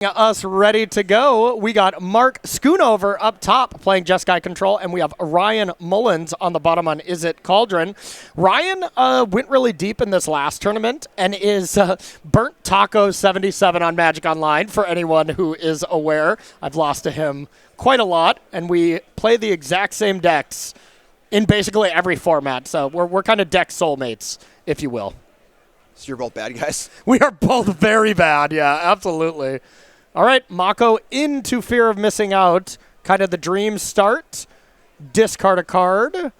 Us ready to go. We got Mark Schoonover up top playing Jeskai Control, and we have Ryan Mullens on the bottom on Is It Cauldron. Ryan went really deep in this last tournament and is Burnt Taco 77 on Magic Online, for anyone who is aware. I've lost to him quite a lot, and we play the exact same decks in basically every format, so we're kind of deck soulmates, if you will. So you're both bad guys? We are both very bad, yeah, absolutely. All right, Mako into Fear of Missing Out. Kind of the dream start. Discard a card.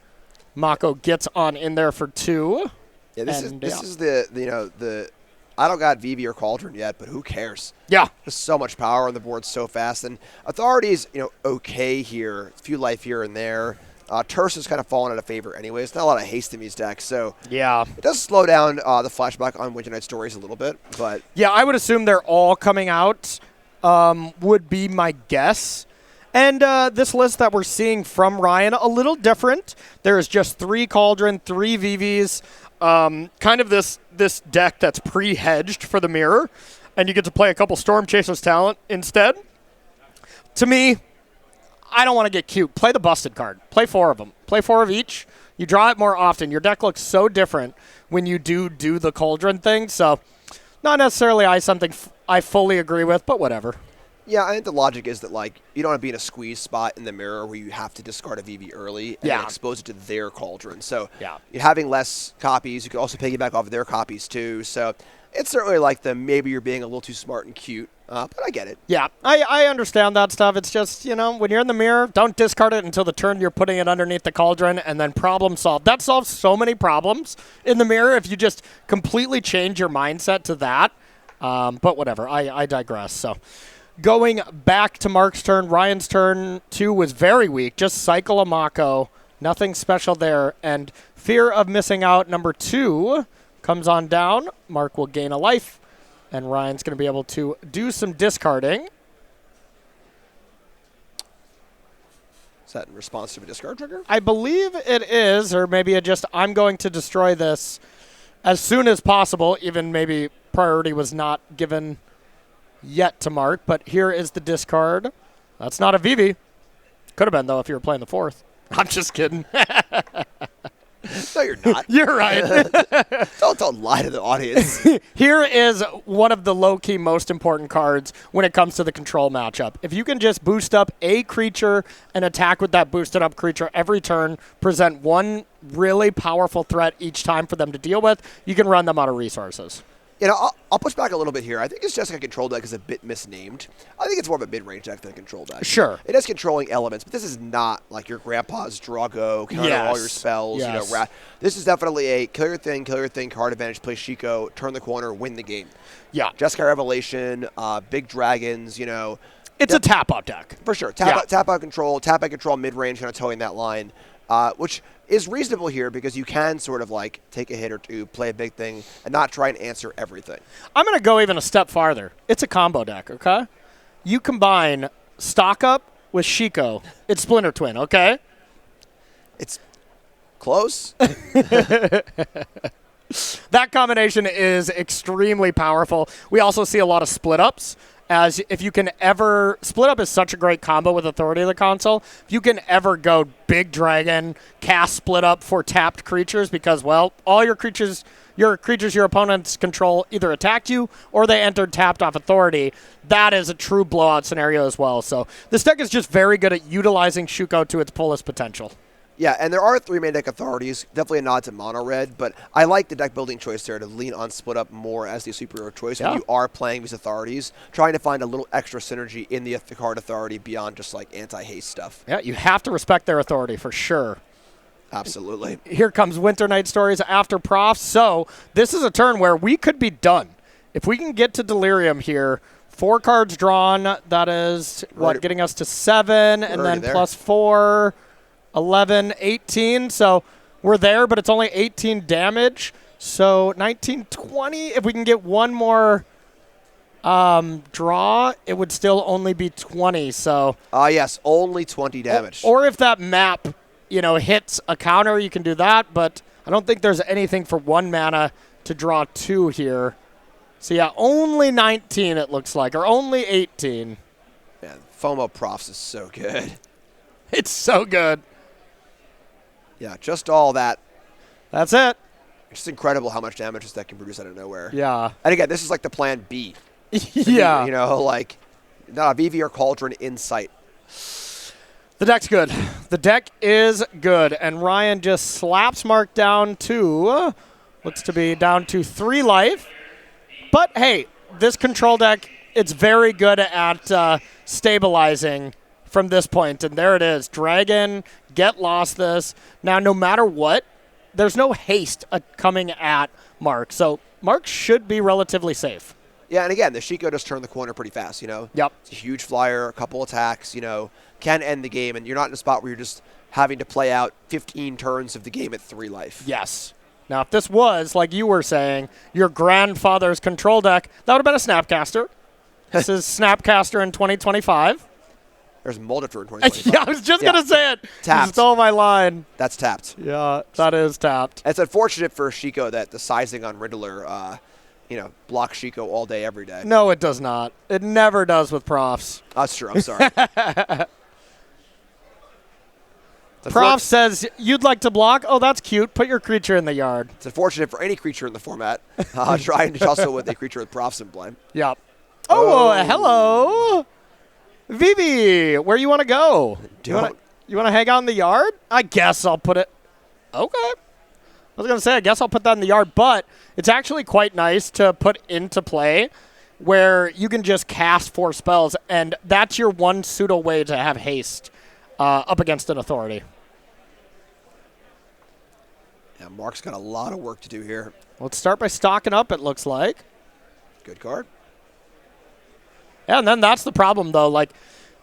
Mako gets on in there for 2. Yeah, this is the I don't got VV or Cauldron yet, but who cares? Yeah. There's so much power on the board so fast. And Authority's, okay here. A few life here and there. Terse is kind of fallen out of favor anyway. It's not a lot of haste in these decks, so yeah, it does slow down the flashback on Winter Night Stories a little bit. But yeah, I would assume they're all coming out, would be my guess. And this list that we're seeing from Ryan, a little different. There is just 3 Cauldron, 3 VVs, kind of this deck that's pre-hedged for the mirror, and you get to play a couple Storm Chasers talent instead. To me, I don't want to get cute. Play the busted card. Play 4 of them. Play 4 of each. You draw it more often. Your deck looks so different when you do the Cauldron thing. So not necessarily something I fully agree with, but whatever. Yeah, I think the logic is that, you don't want to be in a squeeze spot in the mirror where you have to discard a VV early and then expose it to their Cauldron. So you're having less copies. You can also piggyback off of their copies, too. So it's certainly maybe you're being a little too smart and cute. But I get it. Yeah, I understand that stuff. It's just, when you're in the mirror, don't discard it until the turn you're putting it underneath the Cauldron, and then problem solved. That solves so many problems in the mirror if you just completely change your mindset to that. But whatever, I digress. So going back to Mark's turn, Ryan's turn 2 was very weak. Just cycle a Mako. Nothing special there. And Fear of Missing Out, number 2, comes on down. Mark will gain a life. And Ryan's going to be able to do some discarding. Is that in response to a discard trigger? I believe it is, or maybe it just, I'm going to destroy this as soon as possible. Even maybe priority was not given yet to Mark. But here is the discard. That's not a VV. Could have been, though, if you were playing the 4th. I'm just kidding. No, you're not. You're right. Don't lie to the audience. Here is one of the low-key most important cards when it comes to the control matchup. If you can just boost up a creature and attack with that boosted up creature every turn, present one really powerful threat each time for them to deal with, you can run them out of resources. I'll push back a little bit here. I think it's just a control deck is a bit misnamed. I think it's more of a mid-range deck than a control deck. Sure. It has controlling elements, but this is not like your grandpa's Drago, counter all your spells, This is definitely a kill your thing, card advantage, play Shiko, turn the corner, win the game. Yeah. Jeskai Revelation, big dragons, It's a tap-out deck. For sure. Tap-out control mid-range, kind of towing that line, which is reasonable here because you can sort of take a hit or two, play a big thing, and not try and answer everything. I'm going to go even a step farther. It's a combo deck, okay? You combine Stock Up with Shiko. It's Splinter Twin, okay? It's close. That combination is extremely powerful. We also see a lot of split-ups. As if you can ever – Split Up is such a great combo with Authority of the Console. If you can ever go Big Dragon, cast Split Up for tapped creatures because, all your creatures your opponents control either attacked you or they entered tapped off Authority, that is a true blowout scenario as well. So this deck is just very good at utilizing Shuko to its fullest potential. Yeah, and there are 3 main deck authorities. Definitely a nod to mono red, but I like the deck building choice there to lean on Split Up more as the superior choice when you are playing these authorities, trying to find a little extra synergy in the card authority beyond just anti-haste stuff. Yeah, you have to respect their authority for sure. Absolutely. Here comes Winter Night Stories after Prof. So this is a turn where we could be done. If we can get to Delirium here, 4 cards drawn, that is, getting us to 7, and then plus 4... 11, 18, so we're there, but it's only 18 damage. So 19, 20, if we can get one more draw, it would still only be 20. So yes, only 20 damage. Or if that map, hits a counter, you can do that, but I don't think there's anything for 1 mana to draw 2 here. So, yeah, only 19 it looks like, or only 18. Man, FOMO Profs is so good. It's so good. Yeah, just all that. That's it. It's just incredible how much damage this deck can produce out of nowhere. Yeah. And again, this is like the plan B. Yeah. You know, like, not a VV or Cauldron in sight. The deck's good. The deck is good. And Ryan just slaps Mark down to, looks to be down to 3 life. But, hey, this control deck, it's very good at stabilizing from this point. And there it is. Dragon, get lost this. Now, no matter what, there's no haste coming at Mark. So Mark should be relatively safe. Yeah, and again, the Shiko just turned the corner pretty fast, you know? Yep. It's a huge flyer, a couple attacks, you know, can end the game, and you're not in a spot where you're just having to play out 15 turns of the game at 3 life. Yes. Now, if this was, like you were saying, your grandfather's control deck, that would have been a Snapcaster. This is Snapcaster in 2025. There's Molditor in 2025. Yeah, I was just going to say it. Tapped. You stole my line. That's tapped. Yeah, that is tapped. It's unfortunate for Shiko that the sizing on Riddler, block Shiko all day, every day. No, it does not. It never does with Profs. That's true. I'm sorry. Prof says, you'd like to block? Oh, that's cute. Put your creature in the yard. It's unfortunate for any creature in the format trying to tussle with a creature with Profs in play. Yep. Oh, hello. Vivi, where you want to go? You want to hang out in the yard? I guess I'll put it. Okay. I was going to say, I guess I'll put that in the yard, but it's actually quite nice to put into play where you can just cast 4 spells, and that's your one pseudo way to have haste up against an authority. Yeah, Mark's got a lot of work to do here. Let's start by stocking up, it looks like. Good card. Yeah, and then that's the problem, though. Like,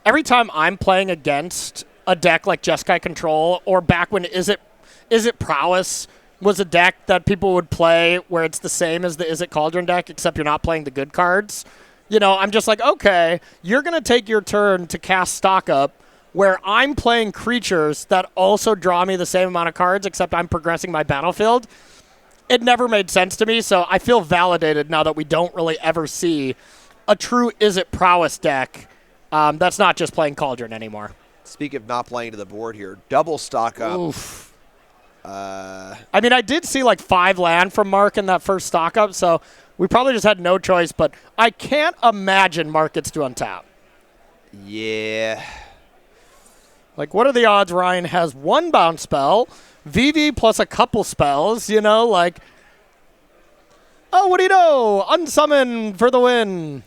every time I'm playing against a deck like Jeskai Control, or back when Is It Prowess was a deck that people would play where it's the same as the Is It Cauldron deck, except you're not playing the good cards. You know, I'm just like, okay, you're going to take your turn to cast stock up where I'm playing creatures that also draw me the same amount of cards, except I'm progressing my battlefield. It never made sense to me, so I feel validated now that we don't really ever see a true Is It Prowess deck that's not just playing Cauldron anymore. Speaking of not playing to the board here, double stock up. Oof. I mean, I did see like 5 land from Mark in that first stock up, so we probably just had no choice, but I can't imagine Mark gets to untap. Yeah. Like, what are the odds Ryan has 1 bounce spell, VV plus a couple spells, you know, like, oh, what do you know? Unsummon for the win.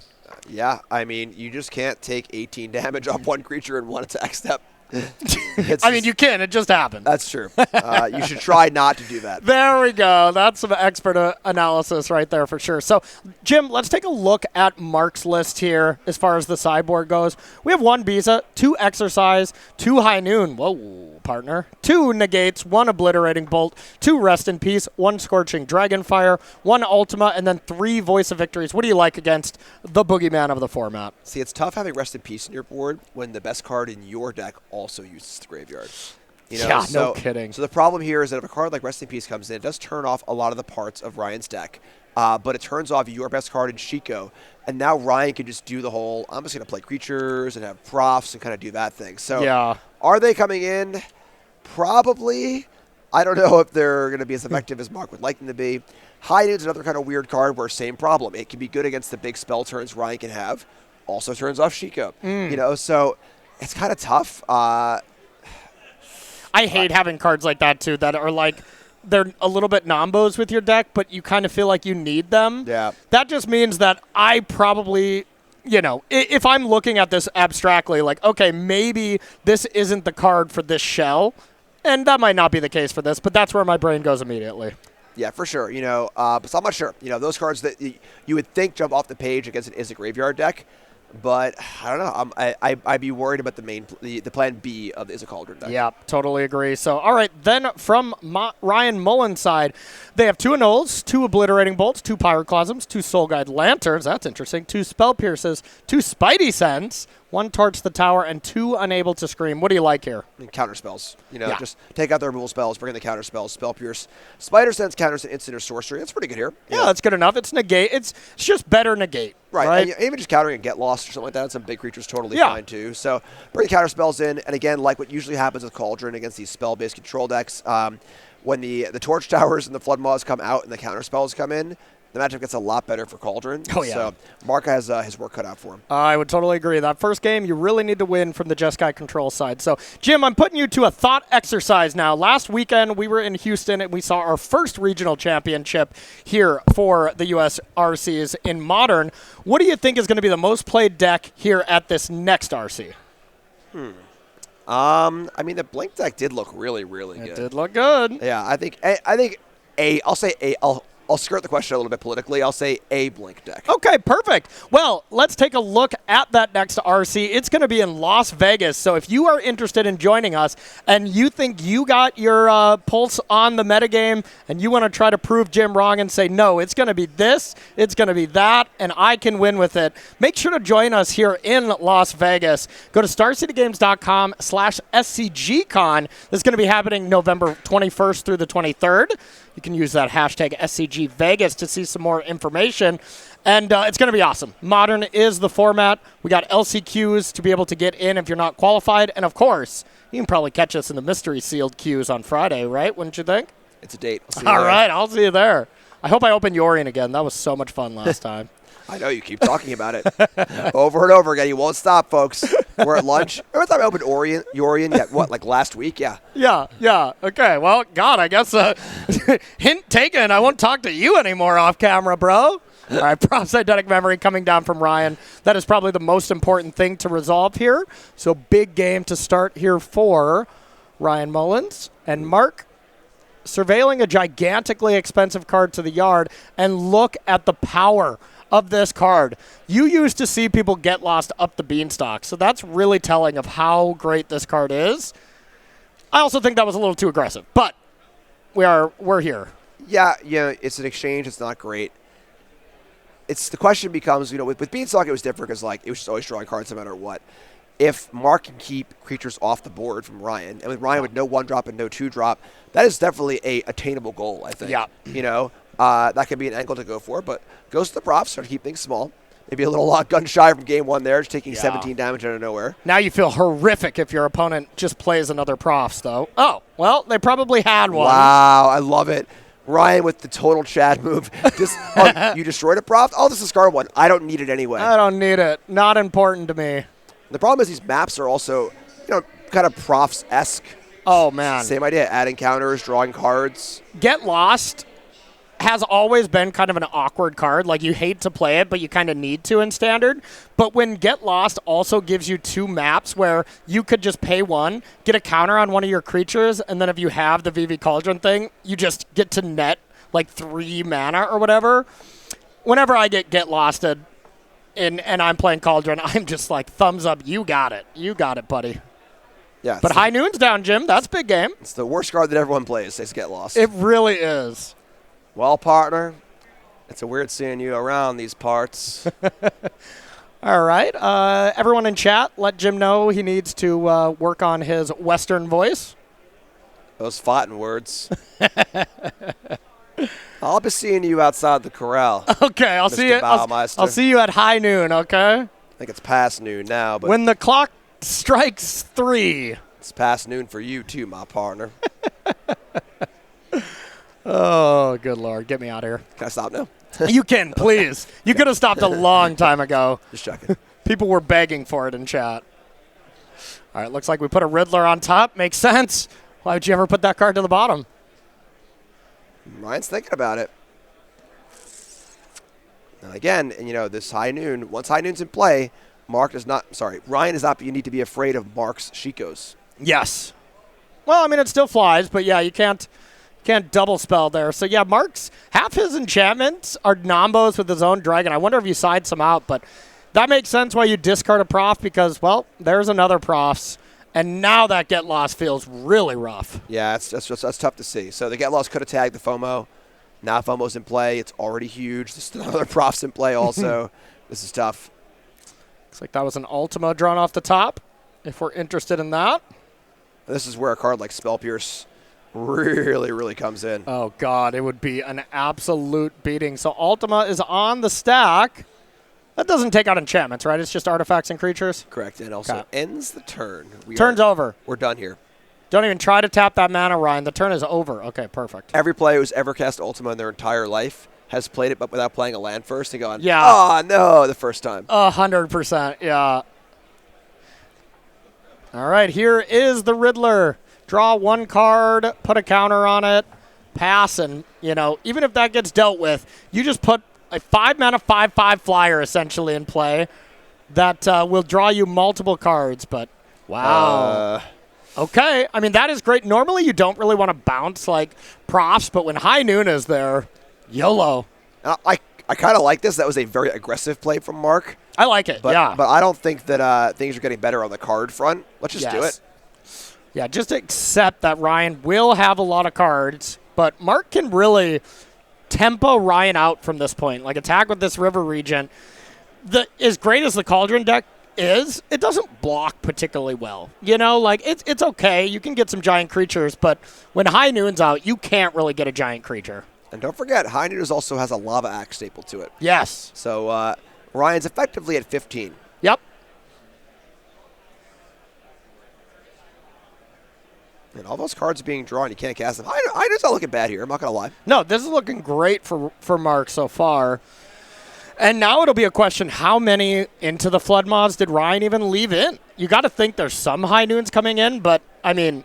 Yeah, I mean, you just can't take 18 damage off 1 creature in 1 attack step. I mean, you can. It just happened. That's true. You should try not to do that. There we go. That's some expert analysis right there for sure. So, Jim, let's take a look at Mark's list here as far as the sideboard goes. We have 1 Biza, 2 Exercise, 2 High Noon. Whoa, partner. 2 Negates, 1 Obliterating Bolt, 2 Rest in Peace, 1 Scorching Dragonfire, 1 Ultima, and then 3 Voice of Victories. What do you like against the boogeyman of the format? See, it's tough having Rest in Peace in your board when the best card in your deck also uses the graveyard. You know? Yeah, no kidding. So the problem here is that if a card like Rest in Peace comes in, it does turn off a lot of the parts of Ryan's deck, but it turns off your best card in Shiko, and now Ryan can just do the whole, I'm just going to play creatures and have profs and kind of do that thing. So yeah. Are they coming in? Probably. I don't know if they're going to be as effective as Mark would like them to be. High Noon's another kind of weird card where same problem. It can be good against the big spell turns Ryan can have. Also turns off Shiko. You know, so it's kind of tough. I hate having cards like that, too, that are like, they're a little bit nombos with your deck, but you kind of feel like you need them. Yeah. That just means that I probably, you know, if I'm looking at this abstractly, like, okay, maybe this isn't the card for this shell, and that might not be the case for this, but that's where my brain goes immediately. Yeah, for sure. You know, but I'm not sure. You know, those cards that you would think jump off the page against an Is It Graveyard deck, but I don't know. I'd be worried about the plan B of the Is It Cauldron deck. Yeah, totally agree. So, all right, then from Ryan Mullens' side, they have 2 Annuls, 2 Obliterating Bolts, 2 Pyroclasms, 2 Soul Guide Lanterns. That's interesting. 2 Spell Pierces, 2 Spidey Sense. 1 torch the tower, and 2 unable to scream. What do you like here? Counter spells. Just take out the removal spells, bring in the counter spells, Spell Pierce. Spider Sense counters an instant or sorcery. That's pretty good here. Yeah, that's good enough. It's negate. It's just better negate. Right. And even just countering a Get Lost or something like that, and some big creatures totally fine too. So bring the counter spells in, and again, like what usually happens with Cauldron against these spell-based control decks, when the Torch Towers and the Flood Maws come out and the counter spells come in, the matchup gets a lot better for Cauldron. Oh, yeah. So Mark has his work cut out for him. I would totally agree. That first game, you really need to win from the Jeskai control side. So, Jim, I'm putting you to a thought exercise now. Last weekend, we were in Houston, and we saw our first regional championship here for the U.S. RCs in Modern. What do you think is going to be the most played deck here at this next RC? I mean, the Blink deck did look really, really good. It did look good. Yeah, I think I'll say I'll skirt the question a little bit politically. I'll say a Blink deck. Okay, perfect. Well, let's take a look at that next RC. It's going to be in Las Vegas. So if you are interested in joining us and you think you got your pulse on the metagame and you want to try to prove Jim wrong and say, no, it's going to be this, it's going to be that, and I can win with it, make sure to join us here in Las Vegas. Go to starcitygames.com/SCGCon. This is going to be happening November 21st through the 23rd. You can use that hashtag SCGVegas to see some more information. And it's going to be awesome. Modern is the format. We got LCQs to be able to get in if you're not qualified. And, of course, you can probably catch us in the mystery sealed queues on Friday, right? Wouldn't you think? It's a date. All right, I'll see you there. I hope I open Yorion again. That was so much fun last time. I know, you keep talking about it over and over again. You won't stop, folks. We're at lunch. Remember the time I opened Yorion like last week? Yeah. Yeah. Okay, well, God, I guess hint taken. I won't talk to you anymore off camera, bro. All right, Props Eidetic Memory coming down from Ryan. That is probably the most important thing to resolve here. So big game to start here for Ryan Mullens. And Mark, surveilling a gigantically expensive card to the yard, and look at the power of this card. You used to see people get lost up the beanstalk, so that's really telling of how great this card is. I also think that was a little too aggressive, but we're here. Yeah, it's an exchange. It's not great. The question becomes, with Beanstalk it was different because it was just always drawing cards no matter what. If Mark can keep creatures off the board from Ryan, and with Ryan with no 1-drop and no 2-drop, that is definitely a attainable goal, I think. Yeah. That could be an angle to go for, but goes to the props, try to keep things small. Maybe a little gun shy from game 1 there, just taking 17 damage out of nowhere. Now you feel horrific if your opponent just plays another profs, though. Oh, well, they probably had one. Wow, I love it. Ryan with the total Chad move. You destroyed a prof? I'll just discard one. I don't need it anyway. I don't need it. Not important to me. The problem is these maps are also, kind of profs-esque. Oh, man. Same idea, adding counters, drawing cards. Get Lost has always been kind of an awkward card. Like, you hate to play it, but you kind of need to in Standard. But when Get Lost also gives you 2 maps where you could just pay 1, get a counter on one of your creatures, and then if you have the VV Cauldron thing, you just get to net, 3 mana or whatever. Whenever I get Losted and I'm playing Cauldron, I'm just like, thumbs up, you got it. You got it, buddy. Yeah. But High Noon's down, Jim. That's a big game. It's the worst card that everyone plays. They Get Lost. It really is. Well, partner, it's a weird seeing you around these parts. All right. Everyone in chat, let Jim know he needs to work on his Western voice. Those fighting words. I'll be seeing you outside the corral. Okay, I'll see you. I'll see you at high noon. Okay. I think it's past noon now, but when the clock strikes 3, it's past noon for you too, my partner. Oh, good Lord. Get me out of here. Can I stop now? You can, please. You could have stopped a long time ago. Just checking. People were begging for it in chat. All right, looks like we put a Riddler on top. Makes sense. Why would you ever put that card to the bottom? Ryan's thinking about it. Now again, this High Noon, once High Noon's in play, Ryan is not, you need to be afraid of Mark's Shikos. Yes. Well, it still flies, but yeah, you can't double spell there. So yeah, Mark's half his enchantments are Nombos with his own dragon. I wonder if you side some out, but that makes sense why you discard a prof because, well, there's another profs. And now that Get Lost feels really rough. Yeah, that's tough to see. So the Get Lost could have tagged the FOMO. Now FOMO's in play. It's already huge. There's another profs in play also. This is tough. Looks like that was an Ultima drawn off the top, if we're interested in that. This is where a card like Spell Pierce really, really comes in. Oh, God, it would be an absolute beating. So Ultima is on the stack. That doesn't take out enchantments, right? It's just artifacts and creatures? Correct, and also ends the turn. Turn's over. We're done here. Don't even try to tap that mana, Ryan. The turn is over. Okay, perfect. Every player who's ever cast Ultima in their entire life has played it, but without playing a land first and going, oh, no, the first time. 100%, yeah. All right, here is the Riddler. Draw one card, put a counter on it, pass, and, even if that gets dealt with, you just put a 5-mana 5/5 flyer essentially in play that will draw you multiple cards, but wow. Okay, I mean, that is great. Normally you don't really want to bounce like Profs, but when High Noon is there, YOLO. I kind of like this. That was a very aggressive play from Mark. I like it, yeah. But I don't think that things are getting better on the card front. Let's just do it. Yeah, just accept that Ryan will have a lot of cards, but Mark can really tempo Ryan out from this point. Like, attack with this River Regent. As great as the Cauldron deck is, it doesn't block particularly well. It's okay. You can get some giant creatures, but when High Noon's out, you can't really get a giant creature. And don't forget, High Noon also has a Lava Axe staple to it. Yes. So Ryan's effectively at 15. Yep. And all those cards are being drawn. You can't cast them. High Noon's not looking bad here. I'm not going to lie. No, this is looking great for Mark so far. And now it'll be a question, how many into the Flood Mods did Ryan even leave in? You got to think there's some High Noons coming in, but, I mean,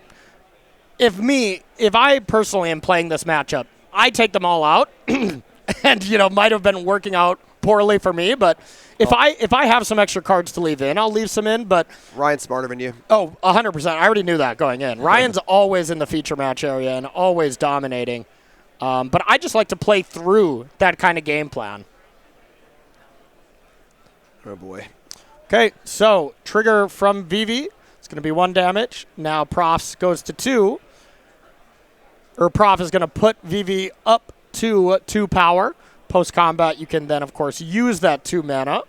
if I personally am playing this matchup, I take them all out and, might have been working out poorly for me, but if I have some extra cards to leave in, I'll leave some in, but... Ryan's smarter than you. Oh, 100%. I already knew that going in. Ryan's always in the feature match area and always dominating, but I just like to play through that kind of game plan. Oh, boy. Okay, so trigger from Vivi. It's going to be 1 damage. Now Profs goes to 2. Or Prof is going to put Vivi up to 2 power. Post-combat, you can then, of course, use that 2 mana.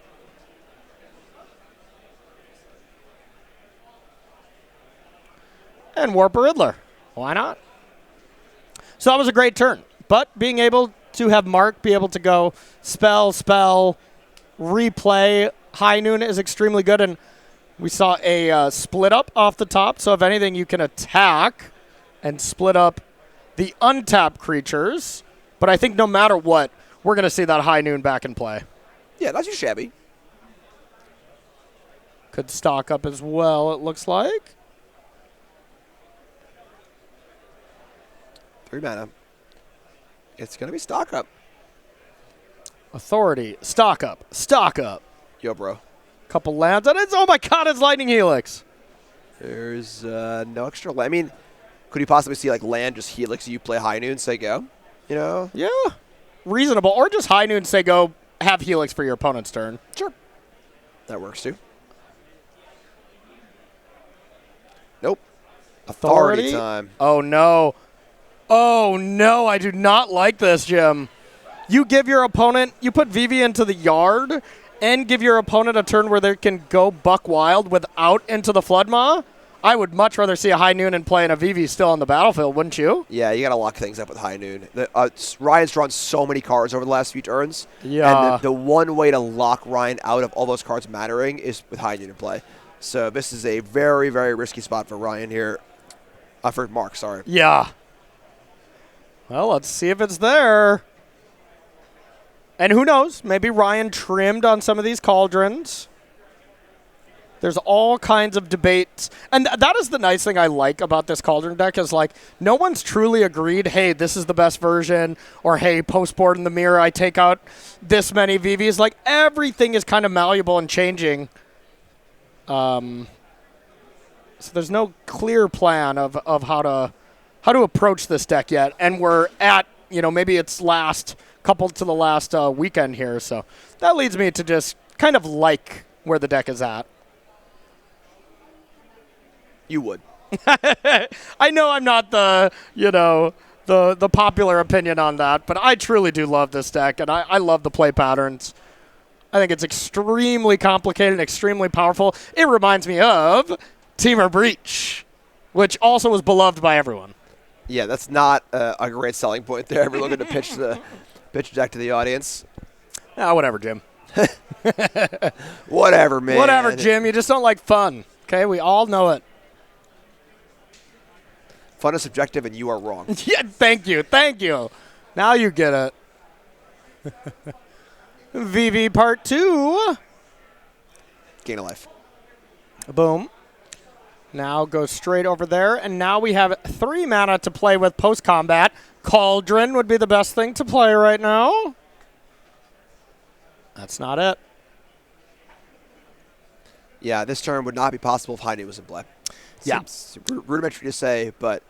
And Warp a Riddler. Why not? So that was a great turn. But being able to have Mark be able to go spell, replay High Noon is extremely good. And we saw a split up off the top. So if anything, you can attack and split up the untapped creatures. But I think no matter what, we're going to see that High Noon back in play. Yeah, not too shabby. Could stock up as well, it looks like. 3 mana. It's going to be stock up. Authority. Stock up. Stock up. Yo, bro. Couple lands. And oh my god, it's Lightning Helix. There's no extra land. I mean, could you possibly see, like, land just Helix, you play High Noon, say go? Yeah. Reasonable. Or just High Noon, say go, have Helix for your opponent's turn. Sure. That works, too. Nope. Authority time. Oh, no. Oh, no. I do not like this, Jim. You give your opponent, you put Vivi into the yard and give your opponent a turn where they can go buck wild without into the Flood Maw. I would much rather see a High Noon and play in a Vivi still on the battlefield, wouldn't you? Yeah, you got to lock things up with High Noon. Ryan's drawn so many cards over the last few turns. Yeah. And the one way to lock Ryan out of all those cards mattering is with High Noon in play. So this is a very, very risky spot for Ryan here. For Mark, sorry. Yeah. Well, let's see if it's there. And who knows? Maybe Ryan trimmed on some of these cauldrons. There's all kinds of debates. And that is the nice thing I like about this cauldron deck is, like, no one's truly agreed, hey, this is the best version, or, hey, post-board in the mirror, I take out this many VVs. Like, everything is kind of malleable and changing. So there's no clear plan of how to approach this deck yet. And we're at, maybe it's coupled to the last weekend here. So that leads me to just kind of like where the deck is at. You would. I know I'm not the popular opinion on that, but I truly do love this deck, and I love the play patterns. I think it's extremely complicated and extremely powerful. It reminds me of Teamer Breach, which also was beloved by everyone. Yeah, that's not a great selling point there. We're looking to pitch the deck to the audience. Whatever, Jim. Whatever, man. Whatever, Jim. You just don't like fun. Okay, we all know it. Fun is subjective, and you are wrong. Yeah, thank you. Now you get it. VV Part 2. Gain a life. Boom. Now go straight over there, and now we have 3 mana to play with post-combat. Cauldron would be the best thing to play right now. That's not it. Yeah, this turn would not be possible if High Noon was in play. Yeah. Seems rudimentary to say, but...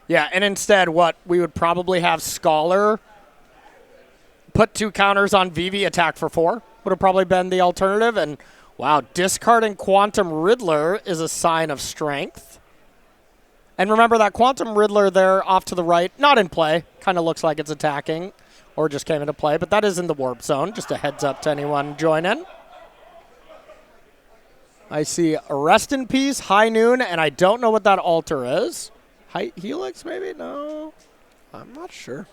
Yeah, and instead, we would probably have Scholar put 2 counters on VV, attack for 4. Would have probably been the alternative. And, wow, discarding Quantum Riddler is a sign of strength. And remember that Quantum Riddler there off to the right, not in play. Kind of looks like it's attacking or just came into play, but that is in the warp zone. Just a heads up to anyone joining. I see Rest in Peace, High Noon, and I don't know what that altar is. Helix, maybe? No. I'm not sure.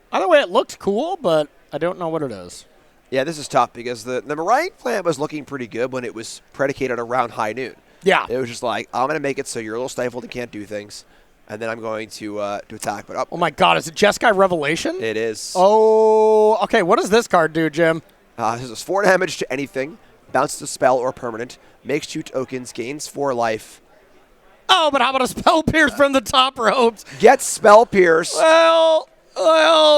Either way, it looked cool, but I don't know what it is. Yeah, this is tough because the Meringue plan was looking pretty good when it was predicated around High Noon. Yeah. It was just like, I'm going to make it so you're a little stifled and can't do things, and then I'm going to attack. But oh, my God. Is it Jeskai Revelation? It is. Oh, okay. What does this card do, Jim? This is 4 damage to anything, bounces a spell or permanent, makes 2 tokens, gains 4 life. Oh, but how about a Spell Pierce from the top ropes? Get Spell Pierce. Well,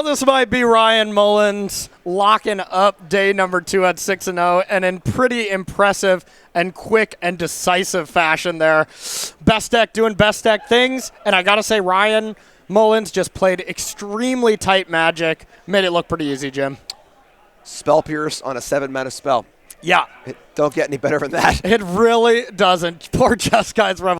this might be Ryan Mullens locking up day number 2 at 6-0, and in pretty impressive and quick and decisive fashion there. Best deck doing best deck things, and I got to say Ryan Mullens just played extremely tight Magic, made it look pretty easy, Jim. Spell Pierce on a 7-mana spell. Yeah. Don't get any better than that. It really doesn't. Poor Jeskai's Revelation.